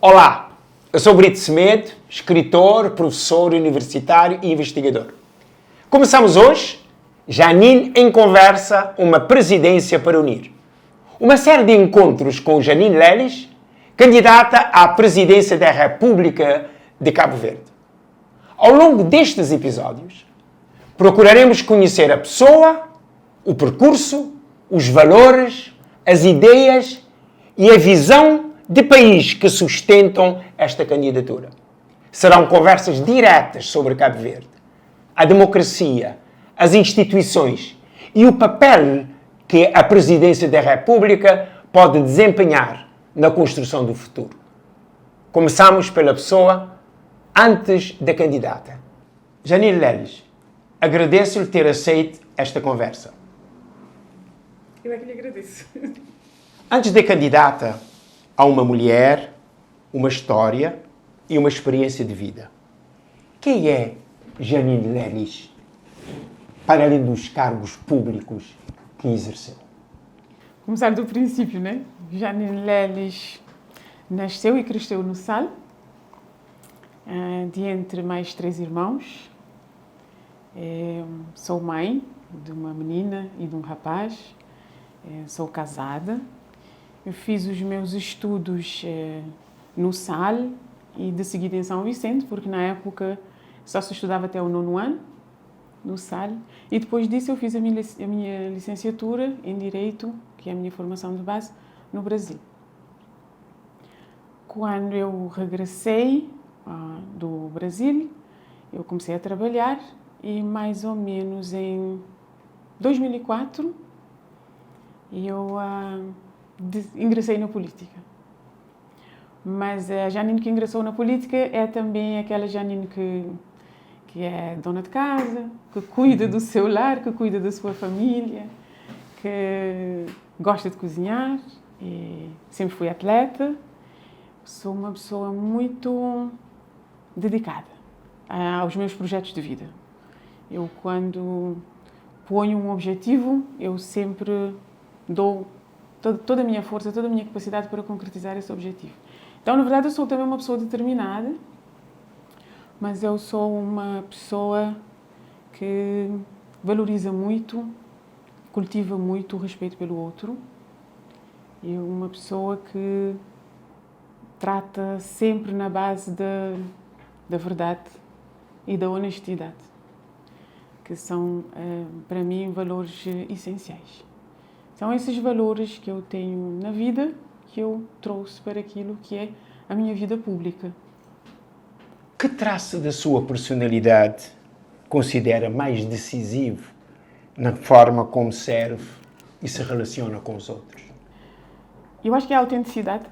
Olá, eu sou Brito Semedo, escritor, professor universitário e investigador. Começamos hoje, Janine em Conversa, uma presidência para unir. Uma série de encontros com Janine Lelis, candidata à presidência da República de Cabo Verde. Ao longo destes episódios, procuraremos conhecer a pessoa, o percurso, os valores, as ideias e a visão de país que sustentam esta candidatura. Serão conversas diretas sobre Cabo Verde, a democracia, as instituições e o papel que a presidência da República pode desempenhar na construção do futuro. Começamos pela pessoa antes da candidata. Janine Lelis, agradeço-lhe ter aceito esta conversa. Eu é que lhe agradeço. Antes da candidata, há uma mulher, uma história e uma experiência de vida. Quem é Janine Lelis, para além dos cargos públicos que exerceu? Começar do princípio, né? Janine Lelis nasceu e cresceu no Sal, de entre mais 3 irmãos. Sou mãe de uma menina e de um rapaz. Sou casada. Eu fiz os meus estudos no Sal e de seguida em São Vicente, porque na época só se estudava até o 9º ano no Sal. E depois disso eu fiz a minha licenciatura em Direito, que é a minha formação de base, no Brasil. Quando eu regressei do Brasil, eu comecei a trabalhar e mais ou menos em 2004 eu ingressei na política. Mas a Janine que ingressou na política é também aquela Janine que é dona de casa, que cuida do seu lar, que cuida da sua família, que gosta de cozinhar, e sempre fui atleta. Sou uma pessoa muito dedicada aos meus projetos de vida. Eu, quando ponho um objetivo, eu sempre dou toda a minha força, toda a minha capacidade para concretizar esse objetivo. Então, na verdade, eu sou também uma pessoa determinada, mas eu sou uma pessoa que valoriza muito, cultiva muito o respeito pelo outro. E uma pessoa que trata sempre na base da verdade e da honestidade, que são, para mim, valores essenciais. São esses valores que eu tenho na vida que eu trouxe para aquilo que é a minha vida pública. Que traço da sua personalidade considera mais decisivo na forma como serve e se relaciona com os outros? Eu acho que é a autenticidade,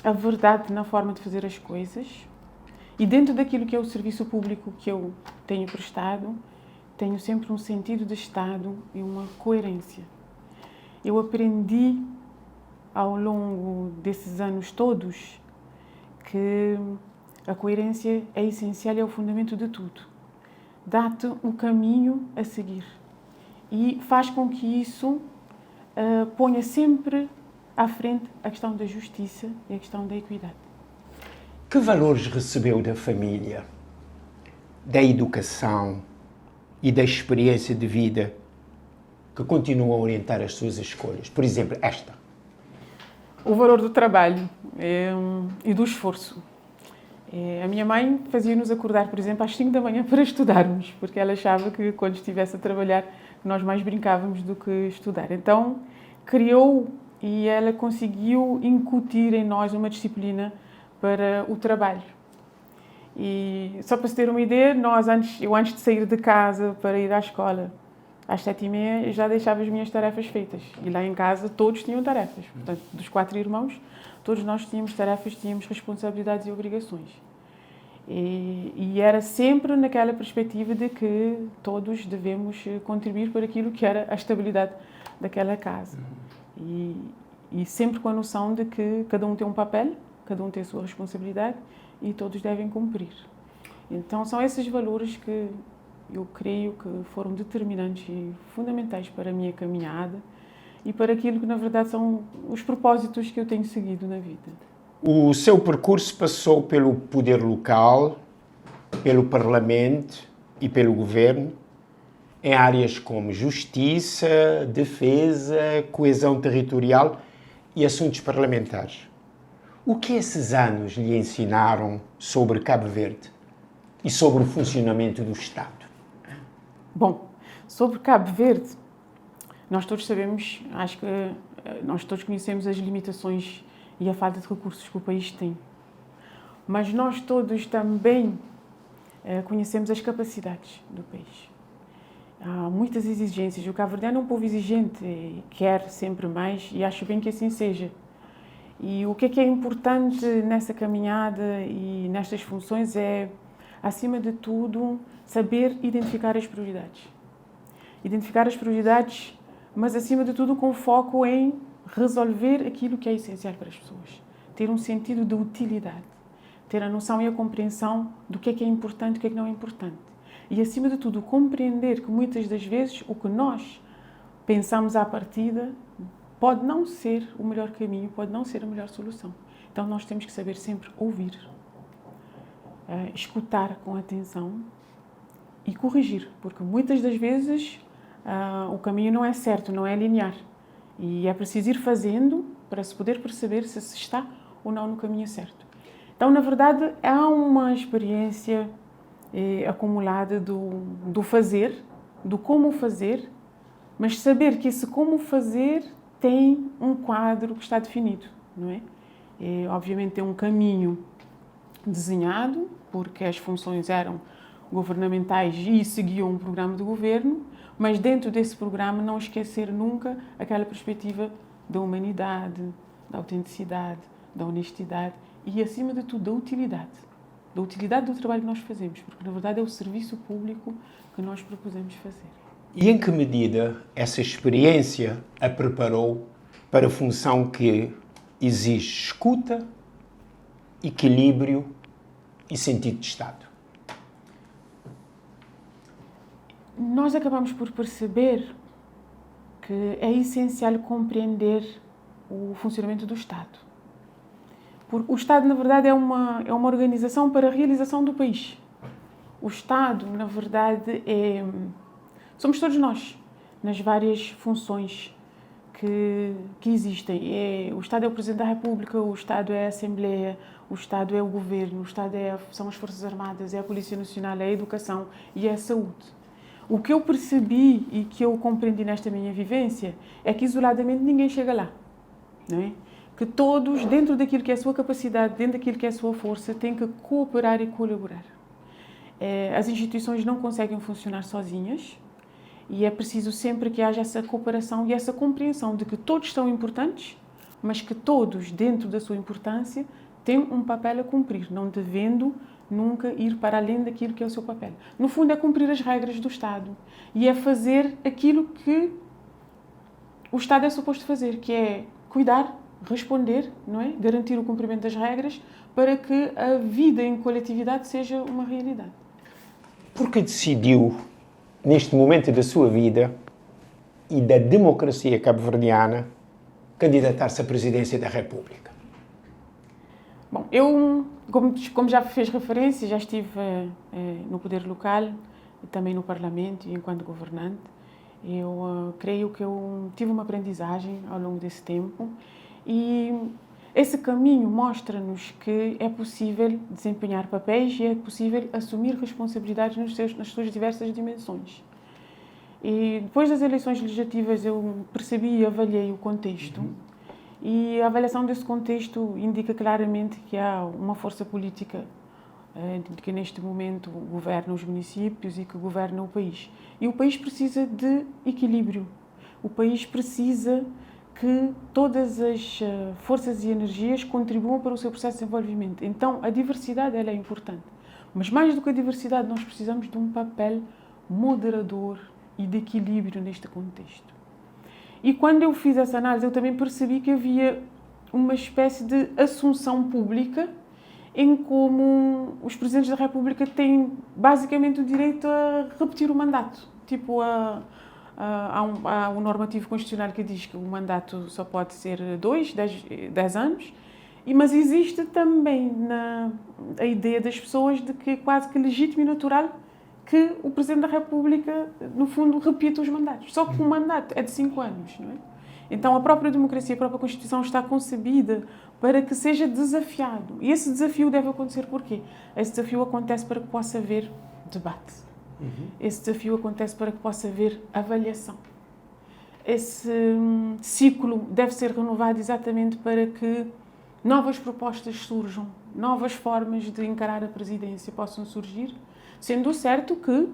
a verdade na forma de fazer as coisas, e dentro daquilo que é o serviço público que eu tenho prestado, tenho sempre um sentido de Estado e uma coerência. Eu aprendi ao longo desses anos todos que a coerência é essencial e é o fundamento de tudo. Dá-te um caminho a seguir e faz com que isso ponha sempre à frente a questão da justiça e a questão da equidade. Que valores recebeu da família, da educação e da experiência de vida que continuam a orientar as suas escolhas? Por exemplo, esta. O valor do trabalho e do esforço. A minha mãe fazia-nos acordar, por exemplo, às 5 da manhã para estudarmos, porque ela achava que quando estivesse a trabalhar nós mais brincávamos do que estudar. Então, criou e ela conseguiu incutir em nós uma disciplina para o trabalho. E só para se ter uma ideia, eu antes de sair de casa para ir à escola, às 7h30, já deixava as minhas tarefas feitas. E lá em casa todos tinham tarefas. Portanto, dos 4 irmãos, todos nós tínhamos tarefas, tínhamos responsabilidades e obrigações. E era sempre naquela perspectiva de que todos devemos contribuir para aquilo que era a estabilidade daquela casa. E sempre com a noção de que cada um tem um papel, cada um tem a sua responsabilidade e todos devem cumprir. Então, são esses valores que eu creio que foram determinantes e fundamentais para a minha caminhada e para aquilo que, na verdade, são os propósitos que eu tenho seguido na vida. O seu percurso passou pelo poder local, pelo Parlamento e pelo Governo, em áreas como justiça, defesa, coesão territorial e assuntos parlamentares. O que esses anos lhe ensinaram sobre Cabo Verde e sobre o funcionamento do Estado? Bom, sobre Cabo Verde, nós todos sabemos, acho que nós todos conhecemos as limitações e a falta de recursos que o país tem. Mas nós todos também conhecemos as capacidades do país. Há muitas exigências. O cabo-verdiano é um povo exigente, quer sempre mais e acho bem que assim seja. E o que é importante nessa caminhada e nestas funções é, acima de tudo, saber identificar as prioridades. Identificar as prioridades, mas acima de tudo com foco em resolver aquilo que é essencial para as pessoas. Ter um sentido de utilidade. Ter a noção e a compreensão do que é importante e o que não é importante. E, acima de tudo, compreender que muitas das vezes o que nós pensamos à partida pode não ser o melhor caminho, pode não ser a melhor solução. Então, nós temos que saber sempre ouvir, escutar com atenção e corrigir, porque muitas das vezes o caminho não é certo, não é linear. E é preciso ir fazendo para se poder perceber se está ou não no caminho certo. Então, na verdade, há uma experiência acumulada do fazer, do como fazer, mas saber que esse como fazer tem um quadro que está definido, não é? Obviamente tem um caminho desenhado, porque as funções eram governamentais e seguiam um programa de governo, mas dentro desse programa não esquecer nunca aquela perspectiva da humanidade, da autenticidade, da honestidade e, acima de tudo, da utilidade do trabalho que nós fazemos, porque, na verdade, é o serviço público que nós propusemos fazer. E em que medida essa experiência a preparou para a função que exige escuta, equilíbrio e sentido de Estado? Nós acabamos por perceber que é essencial compreender o funcionamento do Estado. Porque o Estado, na verdade, é uma organização para a realização do país. O Estado, na verdade, somos todos nós, nas várias funções que existem. O Estado é o Presidente da República, o Estado é a Assembleia, o Estado é o Governo, o Estado são as Forças Armadas, é a Polícia Nacional, é a Educação e é a Saúde. O que eu percebi e que eu compreendi nesta minha vivência é que isoladamente ninguém chega lá, não é? Que todos, dentro daquilo que é a sua capacidade, dentro daquilo que é a sua força, têm que cooperar e colaborar. As instituições não conseguem funcionar sozinhas e é preciso sempre que haja essa cooperação e essa compreensão de que todos são importantes, mas que todos, dentro da sua importância, têm um papel a cumprir, não devendo nunca ir para além daquilo que é o seu papel. No fundo, é cumprir as regras do Estado e é fazer aquilo que o Estado é suposto fazer, que é cuidar, responder, não é? Garantir o cumprimento das regras para que a vida em coletividade seja uma realidade. Por que decidiu, neste momento da sua vida e da democracia cabo-verdiana, candidatar-se à presidência da República? Bom, eu, como já fez referência, já estive no poder local e também no Parlamento enquanto governante. Eu creio que eu tive uma aprendizagem ao longo desse tempo e esse caminho mostra-nos que é possível desempenhar papéis e é possível assumir responsabilidades nas suas diversas dimensões. E depois das eleições legislativas eu percebi e avaliei o contexto. E a avaliação desse contexto indica claramente que há uma força política que neste momento governa os municípios e que governa o país. E o país precisa de equilíbrio. O país precisa que todas as forças e energias contribuam para o seu processo de desenvolvimento. Então, a diversidade ela é importante. Mas mais do que a diversidade, nós precisamos de um papel moderador e de equilíbrio neste contexto. E quando eu fiz essa análise, eu também percebi que havia uma espécie de assunção pública em como os presidentes da República têm basicamente o direito a repetir o mandato. Tipo, há um normativo constitucional que diz que o mandato só pode ser 10 anos Mas existe também a ideia das pessoas de que é quase que legítimo e natural que o Presidente da República, no fundo, repita os mandatos. Só que o mandato é de 5 anos, não é? Então, a própria democracia, a própria Constituição está concebida para que seja desafiado. E esse desafio deve acontecer por quê? Esse desafio acontece para que possa haver debate. Esse desafio acontece para que possa haver avaliação. Esse ciclo deve ser renovado exatamente para que novas propostas surjam, novas formas de encarar a presidência possam surgir, sendo certo que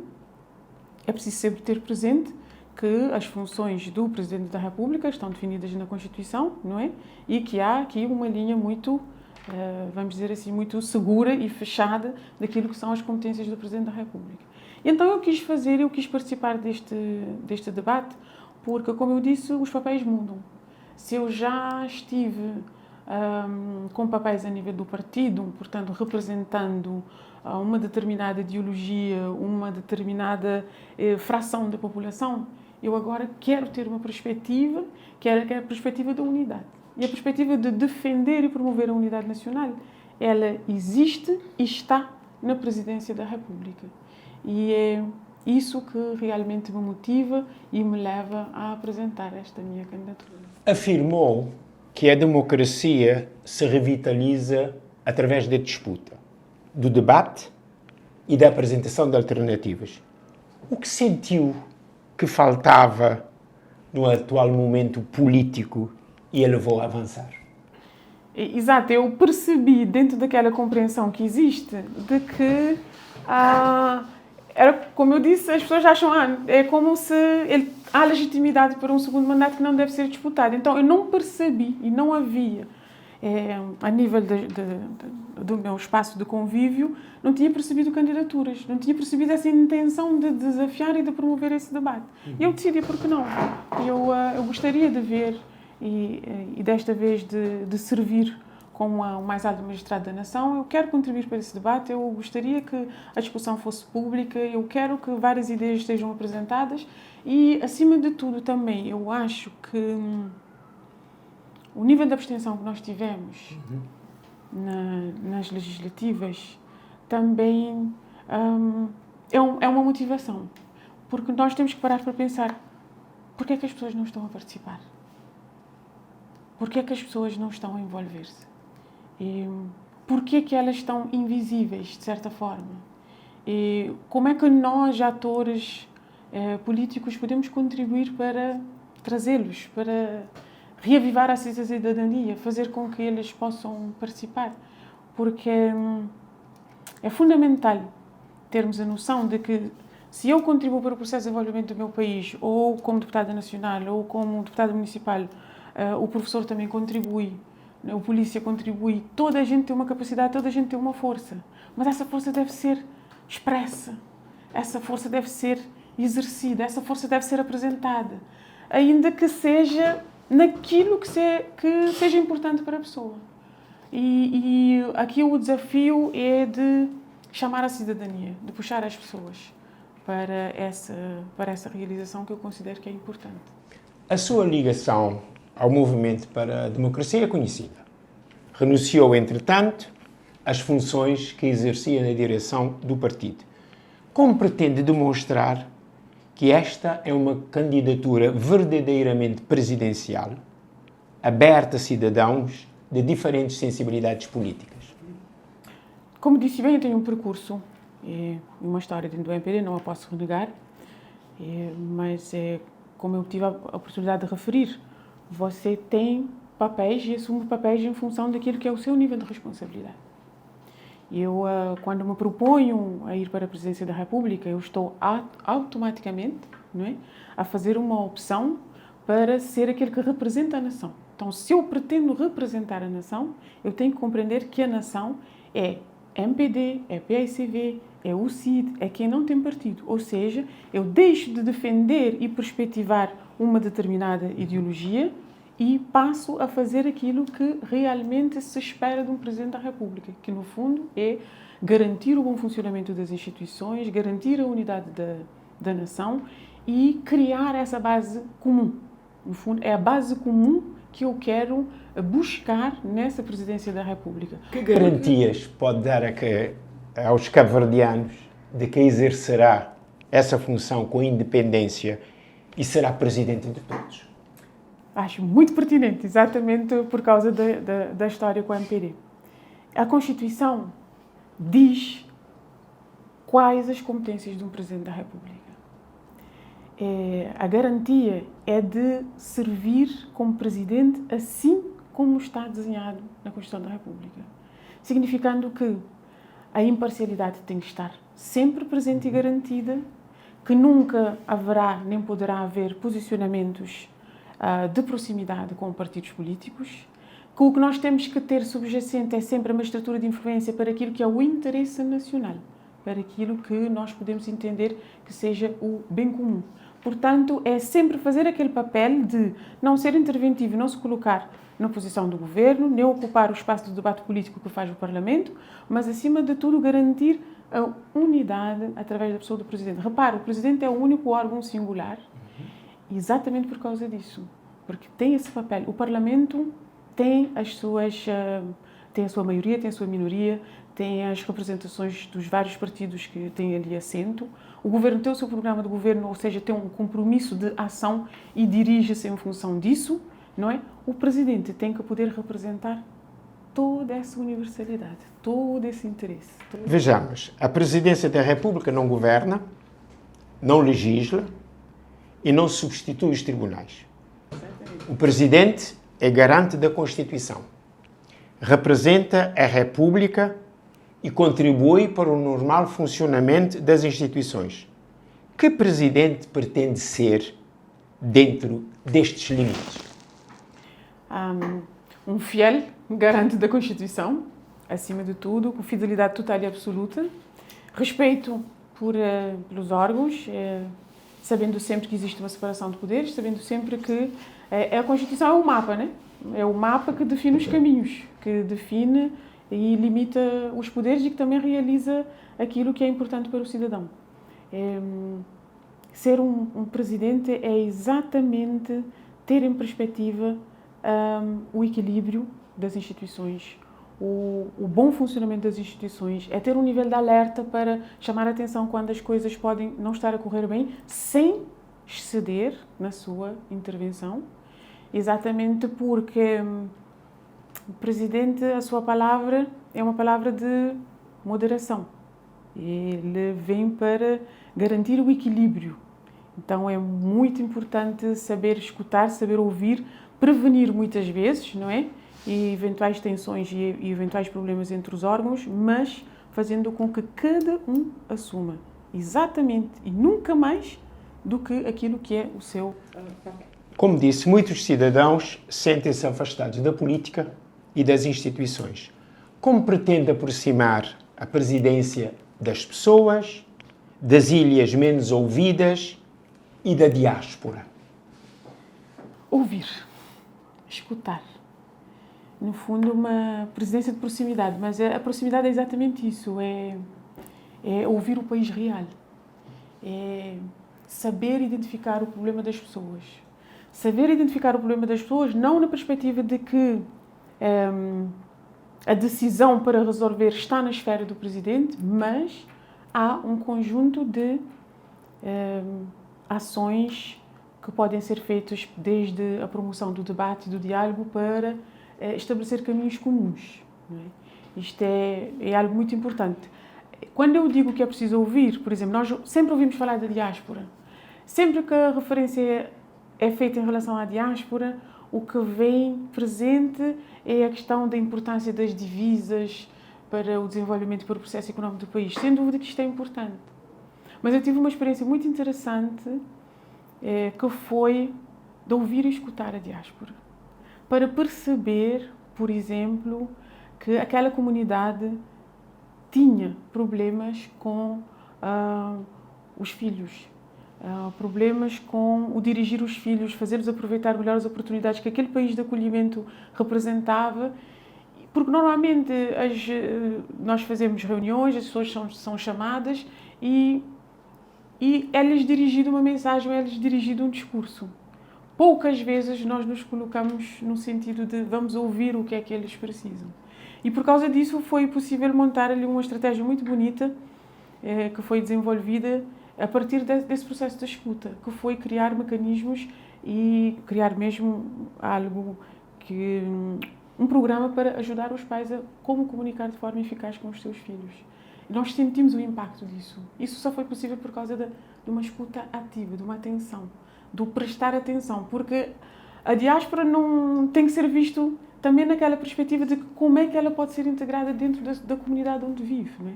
é preciso sempre ter presente que as funções do Presidente da República estão definidas na Constituição, não é? E que há aqui uma linha muito, vamos dizer assim, muito segura e fechada daquilo que são as competências do Presidente da República. E então eu quis participar deste debate, porque, como eu disse, os papéis mudam. Se eu já estive com papéis a nível do partido, portanto, representando uma determinada ideologia, uma determinada fração da população, eu agora quero ter uma perspectiva, que é a perspectiva da unidade. E a perspectiva de defender e promover a unidade nacional, ela existe e está na Presidência da República. E é isso que realmente me motiva e me leva a apresentar esta minha candidatura. Afirmou que a democracia se revitaliza através da disputa, do debate e da apresentação de alternativas. O que sentiu que faltava no atual momento político e a levou a avançar? Exato, eu percebi dentro daquela compreensão que existe de que, era como eu disse, as pessoas acham é como se há legitimidade para um segundo mandato que não deve ser disputado. Então eu não percebi e não havia, a nível do meu espaço de convívio, não tinha percebido candidaturas, não tinha percebido essa intenção de desafiar e de promover esse debate. E eu decidi, por que não? Eu gostaria de ver e desta vez de servir como o mais alto magistrado da nação. Eu quero contribuir para esse debate, eu gostaria que a discussão fosse pública, eu quero que várias ideias estejam apresentadas e, acima de tudo, também eu acho que o nível de abstenção que nós tivemos nas legislativas também é uma motivação, porque nós temos que parar para pensar: porquê é que as pessoas não estão a participar? Porquê é que as pessoas não estão a envolver-se? E porquê é que elas estão invisíveis, de certa forma? E como é que nós, atores políticos, podemos contribuir para trazê-los, para reavivar a cidadania, fazer com que eles possam participar? Porque é fundamental termos a noção de que, se eu contribuo para o processo de desenvolvimento do meu país, ou como deputada nacional, ou como deputada municipal, o professor também contribui, o polícia contribui, toda a gente tem uma capacidade, toda a gente tem uma força. Mas essa força deve ser expressa, essa força deve ser exercida, essa força deve ser apresentada, ainda que seja naquilo que seja importante para a pessoa. E aqui o desafio é de chamar a cidadania, de puxar as pessoas para essa realização que eu considero que é importante. A sua ligação ao movimento para a democracia é conhecida. Renunciou, entretanto, às funções que exercia na direção do partido. Como pretende demonstrar que esta é uma candidatura verdadeiramente presidencial, aberta a cidadãos de diferentes sensibilidades políticas? Como disse bem, eu tenho um percurso e uma história dentro do MPD, não a posso renegar, mas como eu tive a oportunidade de referir, você tem papéis e assume papéis em função daquilo que é o seu nível de responsabilidade. Eu, quando me proponho a ir para a Presidência da República, eu estou automaticamente, não é, a fazer uma opção para ser aquele que representa a nação. Então, se eu pretendo representar a nação, eu tenho que compreender que a nação é MPD, é PAICV, é o CID, é quem não tem partido. Ou seja, eu deixo de defender e perspectivar uma determinada ideologia e passo a fazer aquilo que realmente se espera de um Presidente da República, que no fundo é garantir o bom funcionamento das instituições, garantir a unidade da nação e criar essa base comum. No fundo, é a base comum que eu quero buscar nessa presidência da República. Que garantias pode dar aos cabo-verdianos de que exercerá essa função com independência e será presidente de todos? Acho muito pertinente, exatamente por causa da história com a MPD. A Constituição diz quais as competências de um Presidente da República. A garantia é de servir como Presidente assim como está desenhado na Constituição da República. Significando que a imparcialidade tem que estar sempre presente e garantida, que nunca haverá nem poderá haver posicionamentos de proximidade com partidos políticos, que o que nós temos que ter subjacente é sempre uma estrutura de influência para aquilo que é o interesse nacional, para aquilo que nós podemos entender que seja o bem comum. Portanto, é sempre fazer aquele papel de não ser interventivo, não se colocar na posição do governo, nem ocupar o espaço de debate político que faz o Parlamento, mas, acima de tudo, garantir a unidade através da pessoa do Presidente. Repare, o Presidente é o único órgão singular, exatamente por causa disso, porque tem esse papel. O Parlamento tem tem a sua maioria, tem a sua minoria, tem as representações dos vários partidos que têm ali assento. O governo tem o seu programa de governo, ou seja, tem um compromisso de ação e dirige-se em função disso, não é? O Presidente tem que poder representar toda essa universalidade, todo esse interesse. Vejamos, a Presidência da República não governa, não legisla e não substitui os tribunais. O Presidente é garante da Constituição, representa a República e contribui para o normal funcionamento das instituições. Que Presidente pretende ser dentro destes limites? Um fiel garante da Constituição, acima de tudo, com fidelidade total e absoluta, respeito pelos órgãos, sabendo sempre que existe uma separação de poderes, sabendo sempre que a Constituição é um mapa, né? É o mapa que define os caminhos, que define e limita os poderes e que também realiza aquilo que é importante para o cidadão. Ser um presidente é exatamente ter em perspectiva o equilíbrio das instituições, o bom funcionamento das instituições, é ter um nível de alerta para chamar a atenção quando as coisas podem não estar a correr bem, sem exceder na sua intervenção, exatamente porque o Presidente, a sua palavra é uma palavra de moderação. Ele vem para garantir o equilíbrio. Então é muito importante saber escutar, saber ouvir, prevenir muitas vezes, não é? E eventuais tensões e eventuais problemas entre os órgãos, mas fazendo com que cada um assuma exatamente e nunca mais do que aquilo que é o seu papel. Como disse, muitos cidadãos sentem-se afastados da política e das instituições. Como pretende aproximar a presidência das pessoas, das ilhas menos ouvidas e da diáspora? Ouvir, escutar. No fundo, uma presidência de proximidade, mas a proximidade é exatamente isso, é ouvir o país real, é saber identificar o problema das pessoas. Saber identificar o problema das pessoas não na perspectiva de que a decisão para resolver está na esfera do Presidente, mas há um conjunto de ações que podem ser feitas desde a promoção do debate e do diálogo para estabelecer caminhos comuns. Não é? Isto é algo muito importante. Quando eu digo que é preciso ouvir, por exemplo, nós sempre ouvimos falar da diáspora. Sempre que a referência é feita em relação à diáspora, o que vem presente é a questão da importância das divisas para o desenvolvimento e para o processo económico do país. Sem dúvida que isto é importante. Mas eu tive uma experiência muito interessante que foi de ouvir e escutar a diáspora. Para perceber, por exemplo, que aquela comunidade tinha problemas com os filhos, problemas com o dirigir os filhos, fazer-los aproveitar melhor as oportunidades que aquele país de acolhimento representava, porque normalmente nós fazemos reuniões, as pessoas são chamadas e é-lhes dirigido uma mensagem, é-lhes dirigido um discurso. poucas vezes nós nos colocamos no sentido de vamos ouvir o que é que eles precisam. E por causa disso foi possível montar ali uma estratégia muito bonita que foi desenvolvida a partir desse processo de escuta, que foi criar mecanismos e criar mesmo algo que um programa para ajudar os pais a como comunicar de forma eficaz com os seus filhos. E nós sentimos o impacto disso. Isso só foi possível por causa de uma escuta ativa, de uma atenção, do prestar atenção, porque a diáspora não tem que ser visto também naquela perspectiva de como é que ela pode ser integrada dentro da comunidade onde vive, não é?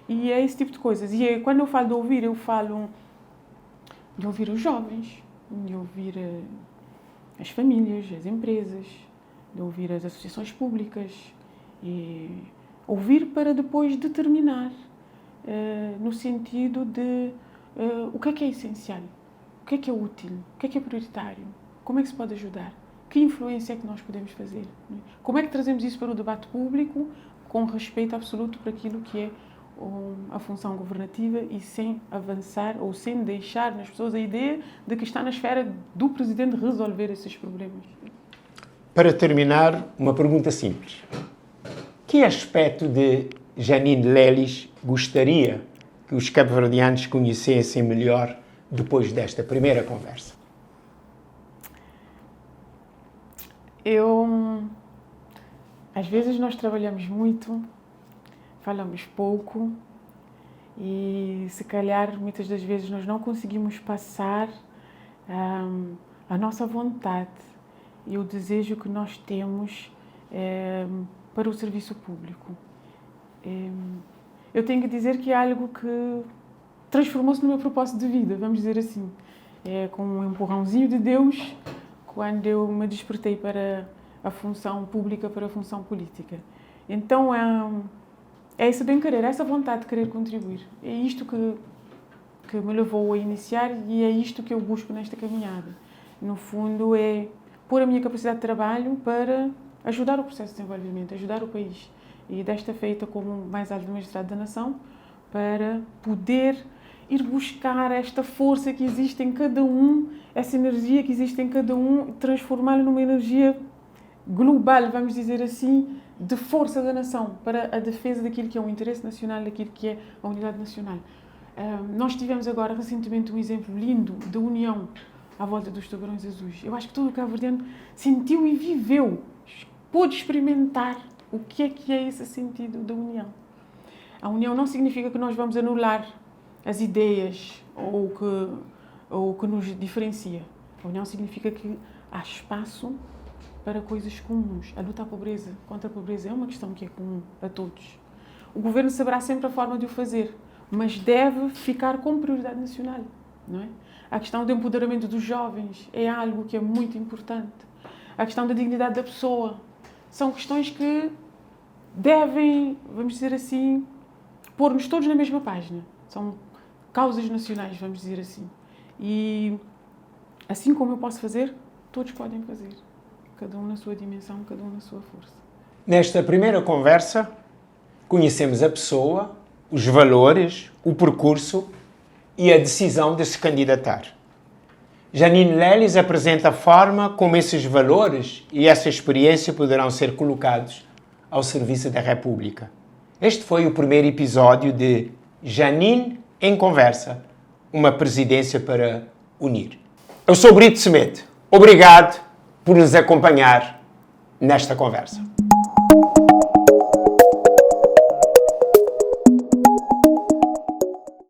E é esse tipo de coisas. E quando eu falo de ouvir, eu falo de ouvir os jovens, de ouvir as famílias, as empresas, de ouvir as associações públicas, e ouvir para depois determinar no sentido de o que é essencial, o que é útil, o que é prioritário, como é que se pode ajudar, que influência é que nós podemos fazer, como é que trazemos isso para o debate público com respeito absoluto para aquilo que é a função governativa e sem avançar ou sem deixar nas pessoas a ideia de que está na esfera do Presidente resolver esses problemas. Para terminar, uma pergunta simples. Que aspecto de Janine Lelis gostaria que os cabo-verdianos conhecessem melhor depois desta primeira conversa? Às vezes nós trabalhamos muito, falamos pouco e, se calhar, muitas das vezes nós não conseguimos passar a nossa vontade e o desejo que nós temos para o serviço público. Eu tenho que dizer que é algo que transformou-se no meu propósito de vida, vamos dizer assim. Com um empurrãozinho de Deus, quando eu me despertei para a função pública, para a função política. Então, é esse bem querer, essa vontade de querer contribuir. É isto que me levou a iniciar e é isto que eu busco nesta caminhada. No fundo, é pôr a minha capacidade de trabalho para ajudar o processo de desenvolvimento, ajudar o país. E desta feita como mais alto magistrado da nação, para poder ir buscar esta força que existe em cada um, essa energia que existe em cada um, transformá-la numa energia global, vamos dizer assim, de força da nação, para a defesa daquilo que é o interesse nacional, daquilo que é a unidade nacional. Nós tivemos agora, recentemente, um exemplo lindo de união à volta dos tubarões azuis. Eu acho que todo o cabo-verdiano sentiu e viveu, pôde experimentar o que é esse sentido da união. A união não significa que nós vamos anular as ideias ou que nos diferencia. A união significa que há espaço para coisas comuns. A luta contra a pobreza é uma questão que é comum a todos. O governo saberá sempre a forma de o fazer, mas deve ficar como prioridade nacional, não é? A questão do empoderamento dos jovens é algo que é muito importante. A questão da dignidade da pessoa são questões que devem, vamos dizer assim, pôr-nos todos na mesma página. São causas nacionais, vamos dizer assim. E assim como eu posso fazer, todos podem fazer. Cada um na sua dimensão, cada um na sua força. Nesta primeira conversa, conhecemos a pessoa, os valores, o percurso e a decisão de se candidatar. Janine Lelis apresenta a forma como esses valores e essa experiência poderão ser colocados ao serviço da República. Este foi o primeiro episódio de Janine em Conversa, uma presidência para unir. Eu sou Brito Semedo. Obrigado por nos acompanhar nesta conversa.